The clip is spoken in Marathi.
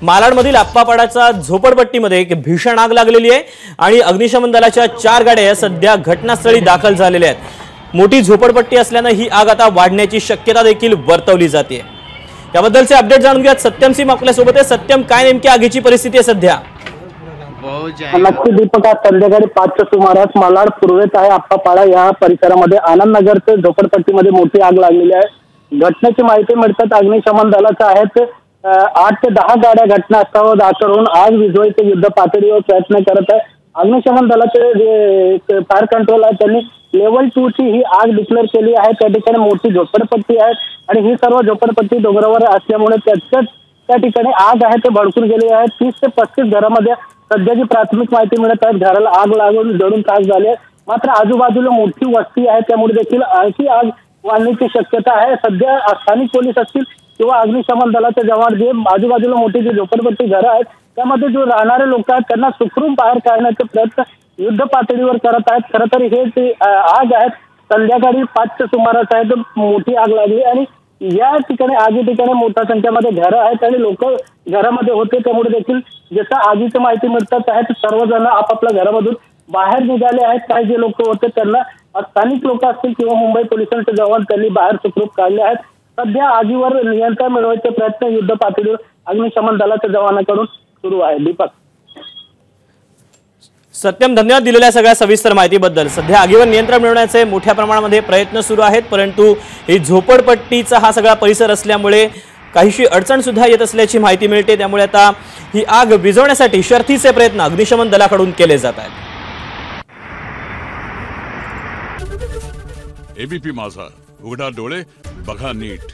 मालाडमधील आप्पापाडाचा झोपडपट्टीमध्ये एक भीषण आग लागलेली आहे आणि अग्निशमन दलाच्या 4 गाड्या सध्या घटनास्थळी दाखल झालेल्या आहेत। मोठी झोपडपट्टी असल्याने ही आग आता वाढण्याची शक्यता देखील वर्तवली जाते। याबद्दलचे अपडेट जाणून घेऊयात। सत्यम सिंह आपल्या सोबत आहे। सत्यम, काय नेमकी आगीची परिस्थिती आहे सध्या? नक्की दीपक, आज संध्याकाळी 5च्या सुमारास मालाड पूर्वेत आहे आप्पापाडा या परिसरामध्ये आनंद नगरच्या झोपडपट्टीमध्ये मोठी आग लागलेली आहे। घटनेची माहिती मिळताच अग्निशमन दलाच्या आहेत 8 ते 10 गाड्या घटनास्थळावर दाखल होऊन आग विझवायचे युद्ध पातळीवर प्रयत्न करत आहे। अग्निशमन दलाचे जे फायर कंट्रोल आहे त्यांनी लेवल 2 ची ही आग डिक्लेअर केली आहे। त्या ठिकाणी मोठी झोपडपट्टी आहे आणि ही सर्व झोपडपट्टी डोंगरावर असल्यामुळे त्या ठिकाणी आग आहे ते भडकून गेली आहे। 30 ते 35 घरामध्ये सध्याची प्राथमिक माहिती मिळत आहे घराला आग लागून जळून खाक झाले। मात्र आजूबाजूला मोठी वस्ती आहे त्यामुळे देखील आणखी आग वाढण्याची शक्यता आहे। सध्या स्थानिक पोलीस असतील किंवा अग्निशमन दलाचे जवान जे आजूबाजूला मोठी जी झोपडपट्टी घरं आहेत त्यामध्ये जो राहणारे लोक आहेत त्यांना सुखरूप बाहेर काढण्याचे प्रयत्न युद्ध पातळीवर करत आहेत। खरं तर हे जे आग आहेत संध्याकाळी 5च्या सुमारास आहे मोठी आग लागली आणि या ठिकाणी आगी ठिकाणी मोठ्या संख्येमध्ये घरं आहेत आणि लोक घरामध्ये होते त्यामुळे देखील जसं आगीची माहिती मिळतात आहेत सर्वजण आपापल्या घरामधून बाहेर निघाले आहेत। काही जे लोक होते त्यांना स्थानिक लोक असतील किंवा मुंबई पोलिसांचे जवान त्यांनी बाहेर सुखरूप काढले आहेत। सध्या आगीवर नियंत्रण मिळवण्याचे प्रयत्न युद्ध पातळीवर अग्निशमन दलाच्या जवानांकडून सुरू आहे। दीपक, सत्यम, धन्यवाद दिलेल्या सगळ्या सविस्तर माहितीबद्दल। सध्या आगीवर नियंत्रण मिळवण्याचे मोठ्या प्रमाणामध्ये प्रयत्न सुरू आहेत, परंतु ही झोपडपट्टीचा हा सगळा परिसर असल्यामुळे काहीशी अडचण सुद्धा येत असल्याची माहिती मिळते। त्यामुळे आता ही आग विझवण्यासाठी शर्थीचे प्रयत्न अग्निशमन दलाकडून केले जात आहेत। एबीपी माझा, उघडा डोळे बघा नीट।